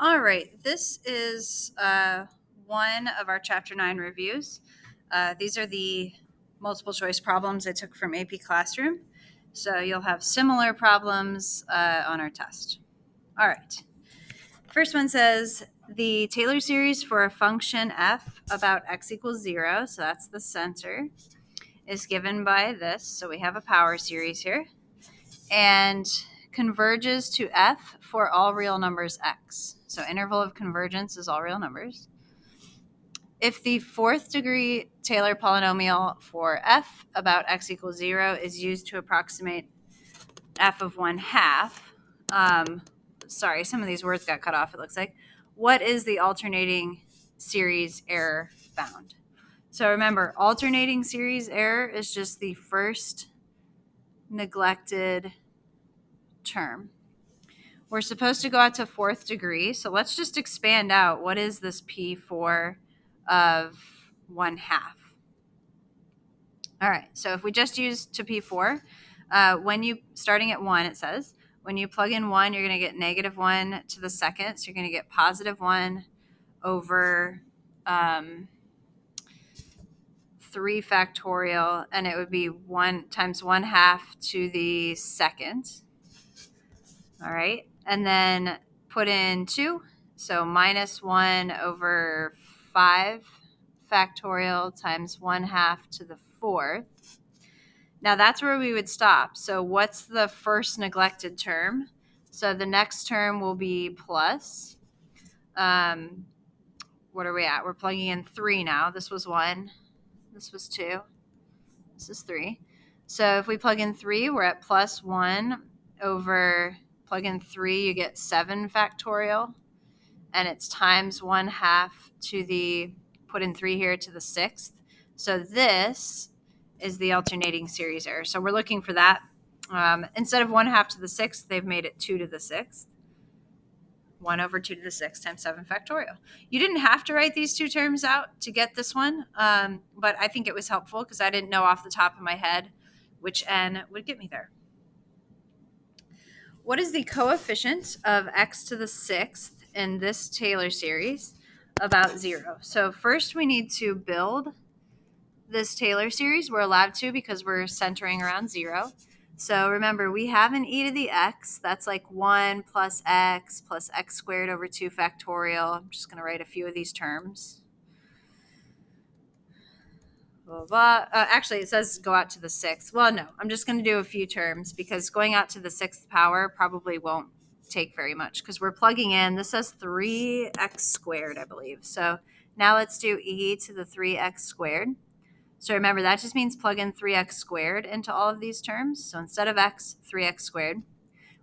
All right, this is one of our Chapter 9 reviews. These are the multiple choice problems I took from AP Classroom. So you'll have similar problems on our test. All right. First one says the Taylor series for a function f about x equals 0, so that's the center, is given by this. So we have a power series here. And converges to f for all real numbers x. So interval of convergence is all real numbers. If the fourth degree Taylor polynomial for f about x equals 0 is used to approximate f of 1/2, sorry, some of these words got cut off, it looks like. What is the alternating series error bound? So remember, alternating series error is just the first neglected term. We're supposed to go out to fourth degree, so let's just expand out. What is this P4 of 1/2? All right, so if we just use to P4, starting at 1, it says, when you plug in 1, you're going to get -1 to the second, so you're going to get +1 over 3 factorial, and it would be 1 times 1/2 to the second. All right. And then put in 2. So -1 over 5 factorial times 1/2 to the fourth. Now that's where we would stop. So what's the first neglected term? So the next term will be plus. What are we at? We're plugging in 3 now. This was 1. This was 2. This is 3. So if we plug in 3, we're at +1 over, plug in 3, you get 7 factorial. And it's times 1/2 to the, put in 3 here, to the sixth. So this is the alternating series error. So we're looking for that. Instead of 1/2 to the sixth, they've made it 2 to the sixth. 1 over 2 to the sixth times 7 factorial. You didn't have to write these two terms out to get this one, but I think it was helpful because I didn't know off the top of my head which n would get me there. What is the coefficient of x to the sixth in this Taylor series about 0? So first we need to build this Taylor series. We're allowed to because we're centering around 0. So remember, we have an e to the x. That's like 1 plus x squared over 2 factorial. I'm just going to write a few of these terms. Blah, blah. Actually, it says go out to the sixth. Well, no, I'm just going to do a few terms because going out to the sixth power probably won't take very much because we're plugging in. This says 3x squared, I believe. So now let's do e to the 3x squared. So remember, that just means plug in 3x squared into all of these terms. So instead of x, 3x squared.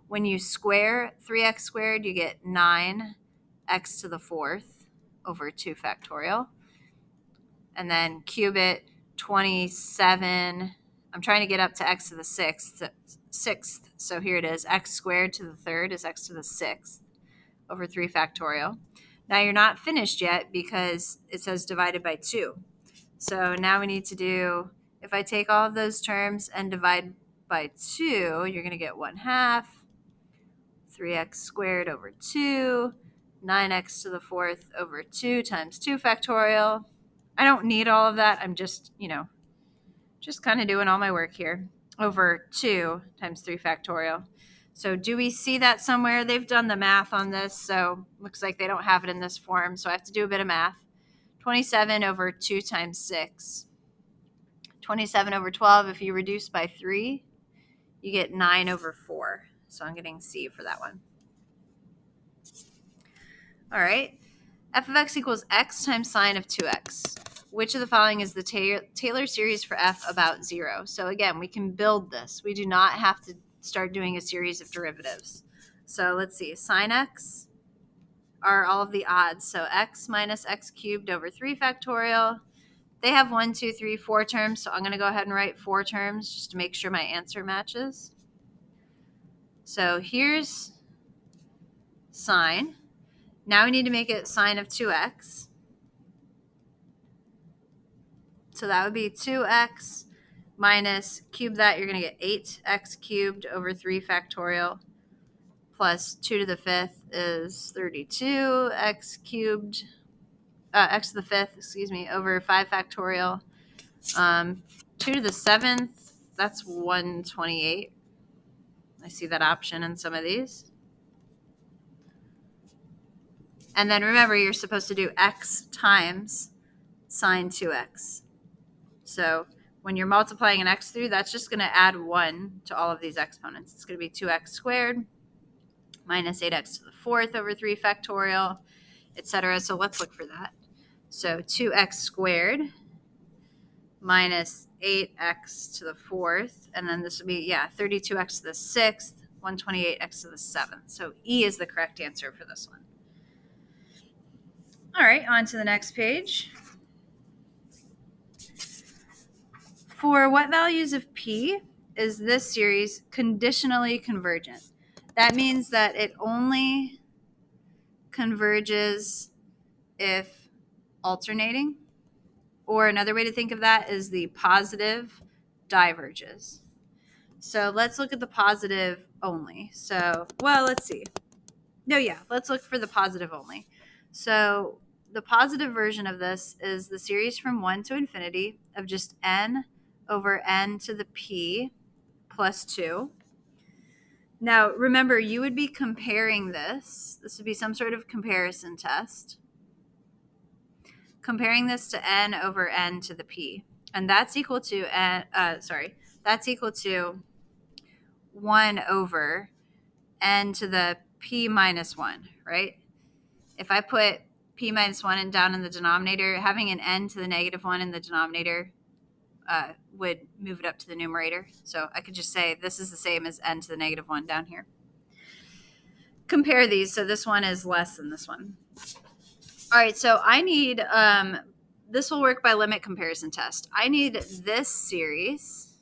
When you square 3x squared, you get 9x to the fourth over 2 factorial. And then cube it, 27. I'm trying to get up to x to the sixth. So here it is. X squared to the third is x to the sixth over 3 factorial. Now you're not finished yet because it says divided by 2. So now we need to do, if I take all of those terms and divide by 2, you're going to get 1/2, 3x squared over 2, 9x to the fourth over 2 times 2 factorial. I don't need all of that. I'm just, just kind of doing all my work here. Over 2 times 3 factorial. So do we see that somewhere? They've done the math on this, so looks like they don't have it in this form. So I have to do a bit of math. 27 over 2 times 6. 27 over 12, if you reduce by 3, you get 9 over 4. So I'm getting C for that one. All right. F of x equals x times sine of 2x. Which of the following is the Taylor series for f about 0? So again, we can build this. We do not have to start doing a series of derivatives. So let's see. Sine x are all of the odds. So x minus x cubed over 3 factorial. They have 1, 2, 3, 4 terms, so I'm going to go ahead and write 4 terms just to make sure my answer matches. So here's sine. Now we need to make it sine of 2x. So that would be 2x minus, cube that, you're going to get 8x cubed over 3 factorial plus 2 to the 5th is 32, x cubed, x to the 5th, excuse me, over 5 factorial. 2 to the 7th, that's 128. I see that option in some of these. And then remember, you're supposed to do x times sine 2x. So when you're multiplying an x through, that's just going to add 1 to all of these exponents. It's going to be 2x squared minus 8x to the 4th over 3 factorial, etc. So let's look for that. So 2x squared minus 8x to the 4th, and then this would be, 32x to the 6th, 128x to the 7th. So E is the correct answer for this one. All right, on to the next page. For what values of P is this series conditionally convergent? That means that it only converges if alternating, or another way to think of that is the positive diverges. So let's look at the positive only. So, well, let's see. Let's look for the positive only. So the positive version of this is the series from 1 to infinity of just n over n to the p plus 2. Now, remember, you would be comparing this. This would be some sort of comparison test. Comparing this to n over n to the p. And that's equal to that's equal to 1 over n to the p minus 1, right? If I put p minus 1 down in the denominator, having an n to the negative 1 in the denominator would move it up to the numerator. So I could just say this is the same as n to the negative 1 down here. Compare these. So this one is less than this one. All right, so I need, this will work by limit comparison test. I need this series.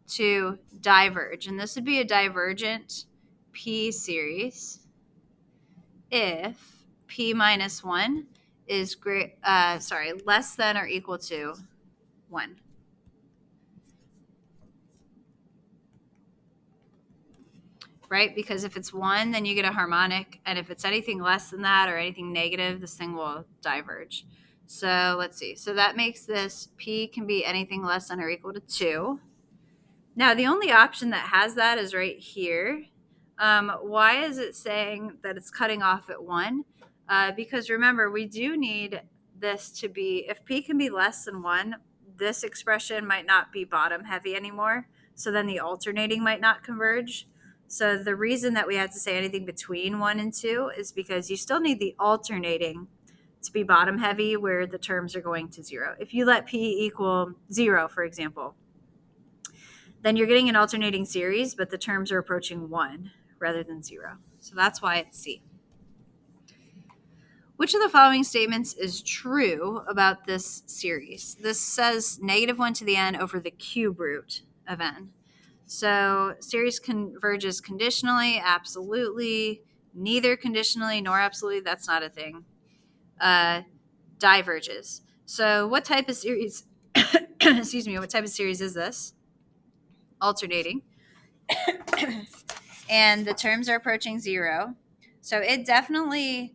To diverge. And this would be a divergent P series if P minus 1 is less than or equal to 1. Right? Because if it's 1, then you get a harmonic. And if it's anything less than that or anything negative, this thing will diverge. So let's see. So that makes this P can be anything less than or equal to 2. Now, the only option that has that is right here. Why is it saying that it's cutting off at 1? Because remember, we do need this to be, if P can be less than 1, this expression might not be bottom heavy anymore. So then the alternating might not converge. So the reason that we had to say anything between 1 and 2 is because you still need the alternating to be bottom heavy where the terms are going to 0. If you let P equal 0, for example, then you're getting an alternating series, but the terms are approaching 1 rather than 0. So that's why it's C. Which of the following statements is true about this series? This says negative 1 to the n over the cube root of n. So series converges conditionally, absolutely, neither conditionally nor absolutely, that's not a thing. Diverges. So what type of series, what type of series is this? Alternating. And the terms are approaching 0. So it definitely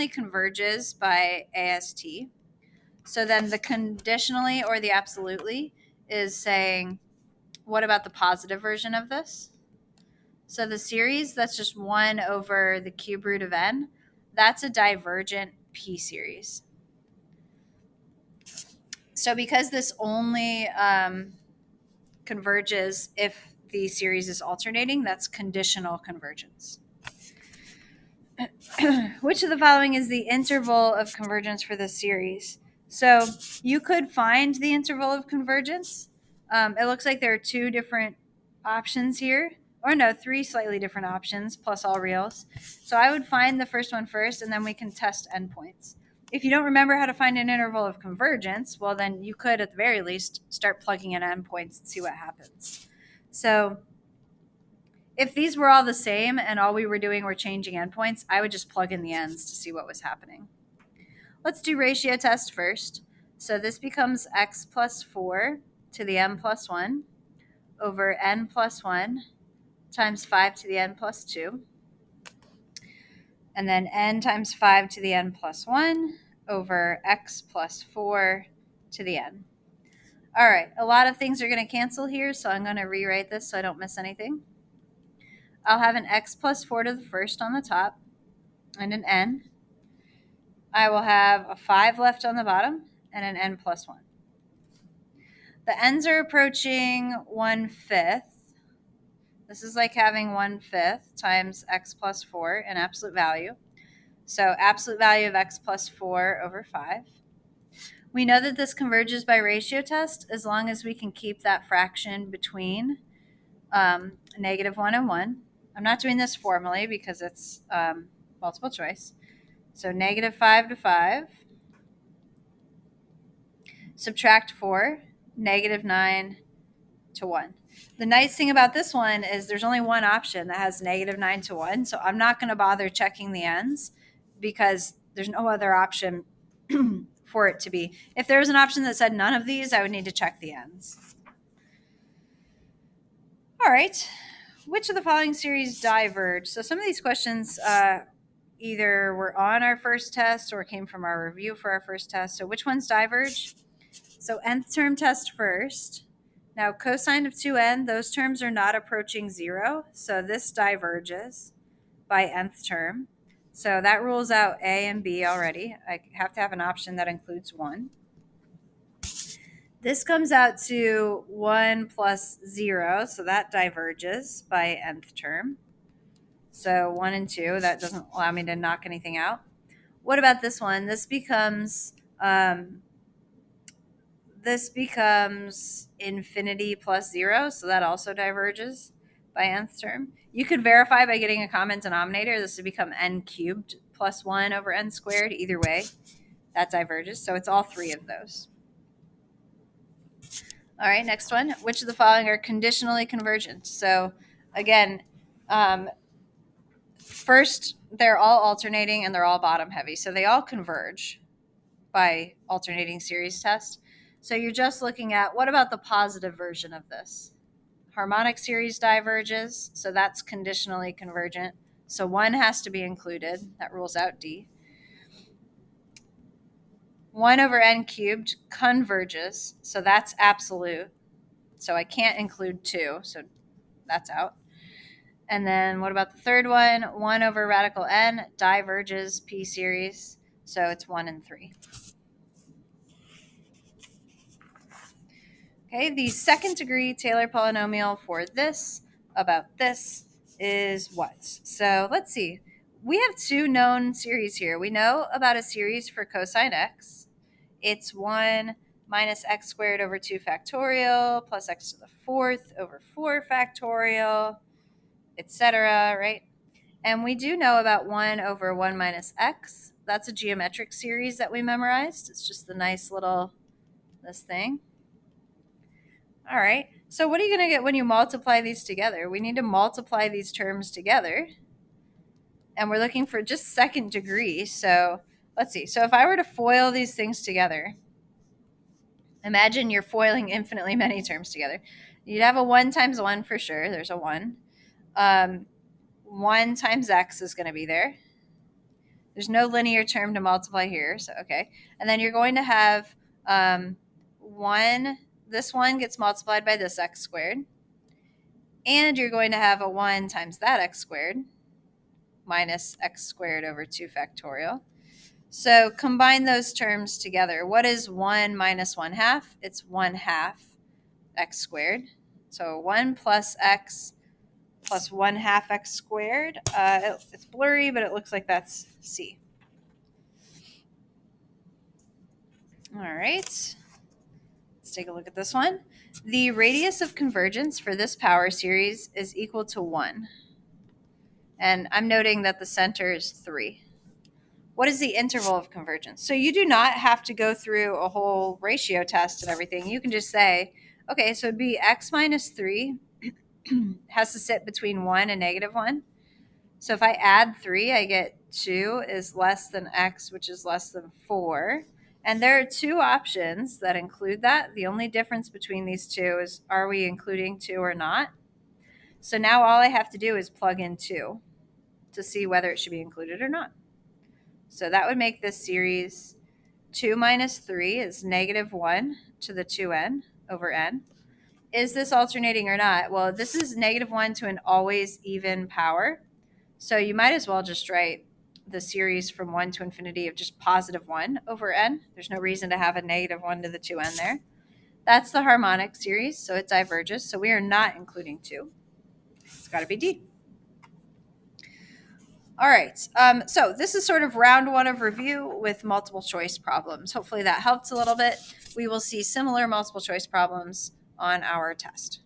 converges by AST. So then the conditionally or the absolutely is saying, what about the positive version of this? So the series that's just 1 over the cube root of n, that's a divergent P series. So because this only converges if the series is alternating, that's conditional convergence. Which of the following is the interval of convergence for this series? So you could find the interval of convergence. It looks like there are 2 different options here, or no, 3 slightly different options plus all reals. So I would find the first one first, and then we can test endpoints. If you don't remember how to find an interval of convergence, well, then you could, at the very least, start plugging in endpoints and see what happens. So if these were all the same and all we were doing were changing endpoints, I would just plug in the ends to see what was happening. Let's do ratio test first. So this becomes x plus 4 to the n plus 1 over n plus 1 times 5 to the n plus 2. And then n times 5 to the n plus 1 over x plus 4 to the n. All right, a lot of things are going to cancel here, so I'm going to rewrite this so I don't miss anything. I'll have an x plus 4 to the first on the top and an n. I will have a 5 left on the bottom and an n plus 1. The n's are approaching 1/5. This is like having 1/5 times x plus 4 in absolute value. So absolute value of x plus 4 over 5. We know that this converges by ratio test as long as we can keep that fraction between -1 and 1. I'm not doing this formally because it's multiple choice. So -5 to 5. Subtract 4, -9 to 1. The nice thing about this one is there's only one option that has -9 to 1, so I'm not going to bother checking the ends because there's no other option for it to be. If there was an option that said none of these, I would need to check the ends. All right. Which of the following series diverge? So some of these questions either were on our first test or came from our review for our first test. So which ones diverge? So nth term test first. Now cosine of 2n, those terms are not approaching 0. So this diverges by nth term. So that rules out A and B already. I have to have an option that includes 1. This comes out to 1 plus 0, so that diverges by nth term. So 1 and 2, that doesn't allow me to knock anything out. What about this one? This becomes infinity plus 0, so that also diverges by nth term. You could verify by getting a common denominator. This would become n cubed plus 1 over n squared. Either way, that diverges. So it's all three of those. All right, next one. Which of the following are conditionally convergent? So again, first, they're all alternating and they're all bottom heavy. So they all converge by alternating series test. So you're just looking at, what about the positive version of this? Harmonic series diverges, so that's conditionally convergent. So 1 has to be included. That rules out D. 1 over n cubed converges, so that's absolute. So I can't include 2, so that's out. And then what about the third one? 1 over radical n diverges P series, so it's 1 and 3. Okay, the second degree Taylor polynomial for this about this is what? So let's see. We have two known series here. We know about a series for cosine x. It's 1 minus x squared over 2 factorial plus x to the 4th over 4 factorial, etc., right? And we do know about 1 over 1 minus x. That's a geometric series that we memorized. It's just the nice little, this thing. All right. So what are you going to get when you multiply these together? We need to multiply these terms together. And we're looking for just second degree. So let's see. So if I were to FOIL these things together, imagine you're FOILing infinitely many terms together. You'd have a 1 times 1 for sure. There's a 1. 1 times x is going to be there. There's no linear term to multiply here. So, okay. And then you're going to have 1. This 1 gets multiplied by this x squared. And you're going to have a 1 times that x squared minus x squared over 2 factorial. So combine those terms together. What is 1 minus 1/2? It's 1/2 x squared. So 1 plus x plus 1/2 x squared. It's blurry, but it looks like that's C. All right. Let's take a look at this one. The radius of convergence for this power series is equal to 1. And I'm noting that the center is 3. What is the interval of convergence? So you do not have to go through a whole ratio test and everything. You can just say, okay, so it'd be x minus 3 has to sit between 1 and -1. So if I add 3, I get 2 is less than x, which is less than 4. And there are two options that include that. The only difference between these two is, are we including 2 or not? So now all I have to do is plug in 2 to see whether it should be included or not. So that would make this series 2 minus 3 is negative 1 to the 2n over n. Is this alternating or not? Well, this is negative 1 to an always even power. So you might as well just write the series from 1 to infinity of just positive 1 over n. There's no reason to have a negative 1 to the 2n there. That's the harmonic series, so it diverges. So we are not including 2. It's got to be D. All right, so this is sort of round 1 of review with multiple choice problems. Hopefully that helped a little bit. We will see similar multiple choice problems on our test.